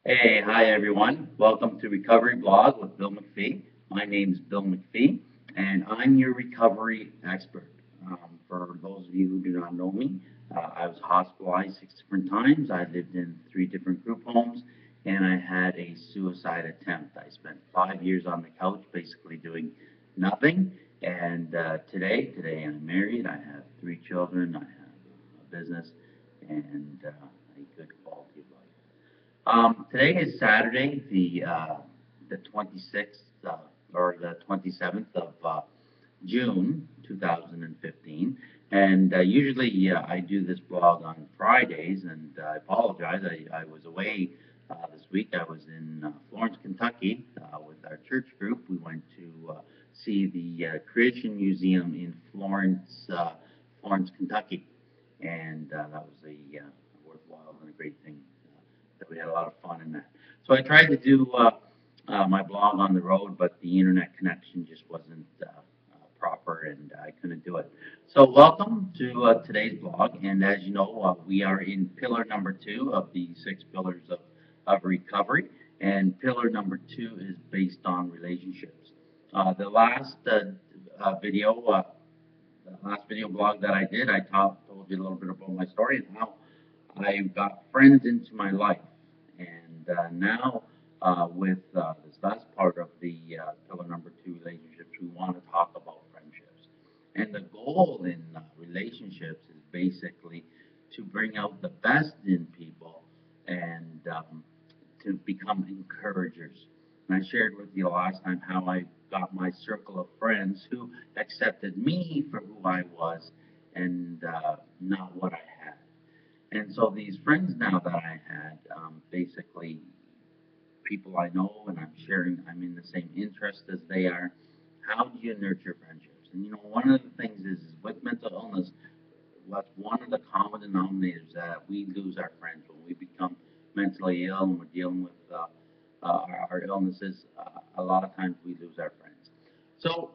Hey, hi everyone. Welcome to Recovery Blog with Bill MacPhee. My name is Bill MacPhee, and I'm your recovery expert. For those of you who do not know me, I was hospitalized 6 different times. I lived in 3 different group homes, and I had a suicide attempt. I spent 5 years on the couch, basically doing nothing. And today I'm married. I have 3 children. I have a business and a good quality of life. Today is Saturday, the 26th or the 27th of June 2015, and usually I do this blog on Fridays, and I apologize. I was away this week. I was in Florence, Kentucky, with our church group. We went to see the Creation Museum in Florence, Kentucky, and that was a worthwhile and a great thing that we had a lot of fun in that. So I tried to do my blog on the road, but the internet connection just wasn't proper, and I couldn't do it. So welcome to today's blog, and as you know, we are in pillar number 2 of the 6 pillars of recovery, and pillar number 2 is based on relationships. The last video, the last video blog that I did, I told you a little bit about my story and how I got friends into my life. And now, with this last part of the pillar number 2, relationships, we want to talk about friendships. And the goal in relationships is basically to bring out the best in people and to become encouragers. And I shared with you last time how I got my circle of friends who accepted me for who I was and not what I had. And so these friends now that I had, basically people I know and I'm in the same interest as they are. How do you nurture friendships? And one of the things is with mental illness, what's one of the common denominators that we lose our friends when we become mentally ill and we're dealing with our illnesses. A lot of times we lose our friends. So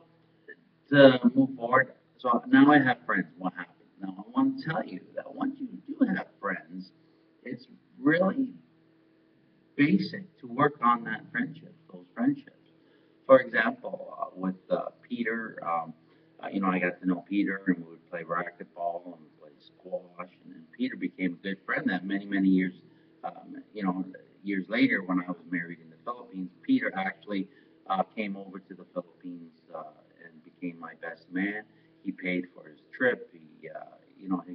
to move forward, so now I have friends. What happens? Now I want to tell you that once you do have friends, it's really basic to work on those friendships. For example, with Peter, I got to know Peter, and we would play racquetball and play squash, and Peter became a good friend. That many years, years later, when I was married in the Philippines, Peter actually came over to the Philippines and became my best man. He paid for his trip. He was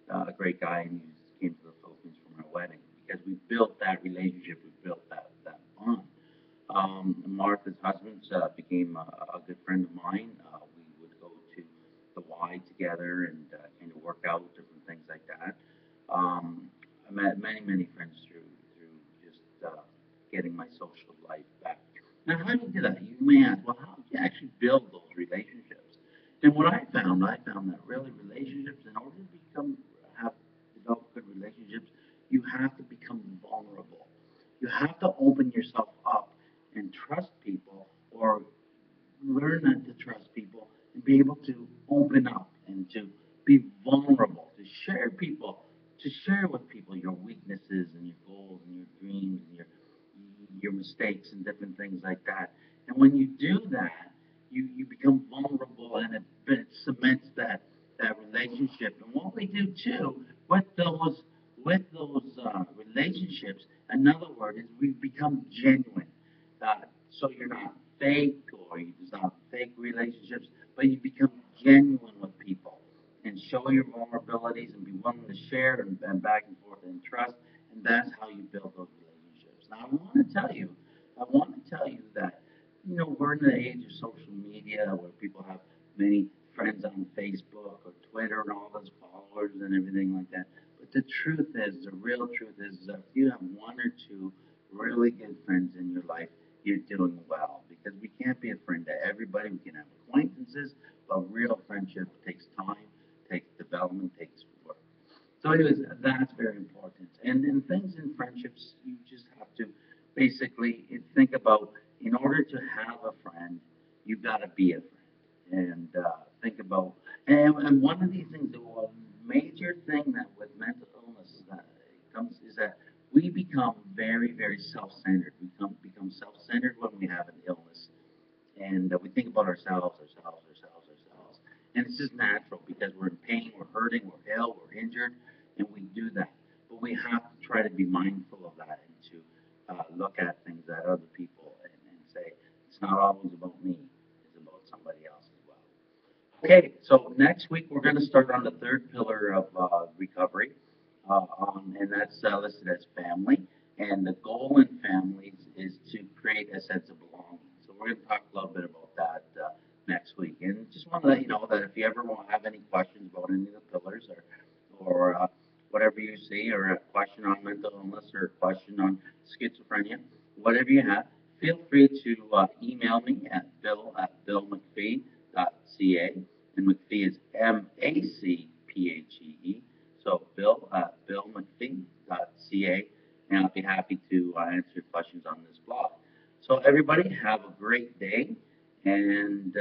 a great guy, and he came to the Philippines for my wedding because we built that relationship, we built that bond. Martha's husband became a good friend of mine. We would go to the Y together and kind of work out different things like that. I met many friends through just getting my social life back. Now, how do you do that? You may ask, well, how do you actually build those relationships? And what I found that really relationships, in order to develop good relationships, you have to become vulnerable. You have to open yourself up and trust people, or learn not to trust people and be able to open up and to be vulnerable, to share with people your weaknesses and your goals and your dreams and your mistakes and different things like that. And when you do that, you become vulnerable, and it cements that relationship. And what we do too with those relationships, another word is we become genuine. So you're not fake, or you develop fake relationships, but you become genuine with people and show your vulnerabilities and be willing to share and back and forth and trust. And that's how you build those relationships. Now, I want to tell you that, we're in the age of social media where people have many friends on Facebook or Twitter and all those followers and everything like that. But the real truth is that if you have one or two really good friends in your life, you're doing well, because we can't be a friend to everybody. We can have acquaintances, but real friendship takes time, takes development, takes work. So, anyways, that's very important. And in things in friendships, you just have to basically think about, in order to have a friend, you've got to be a friend. And think about, and one of these things, the one major thing that with mental illness that comes is that we become very self-centered. We become self-centered when we have an illness, and we think about ourselves. And it's just natural because we're in pain, we're hurting, we're ill, we're injured, and we do that. But we have to try to be mindful of that and to look at things at other people and say, it's not always about me, it's about somebody else as well. Okay, so next week we're going to start on the third pillar of recovery, and that's listed as family. And the goal in families is to create a sense of belonging. So we're going to talk a little bit about that next week. And just want to let you know that if you ever want to have any questions about any of the pillars or whatever you see, or a question on mental illness or a question on schizophrenia, whatever you have, feel free to email me at bill@billmcphee.ca, and McPhee is MacPhee. So bill@billmcphee.ca, and I'll be happy to answer your questions on this blog. So everybody have a great day, and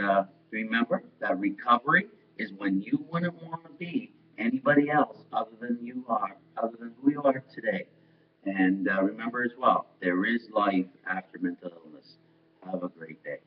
remember that recovery is when you wouldn't want to be anybody else other than who you are today. And remember as well, there is life after mental illness. Have a great day.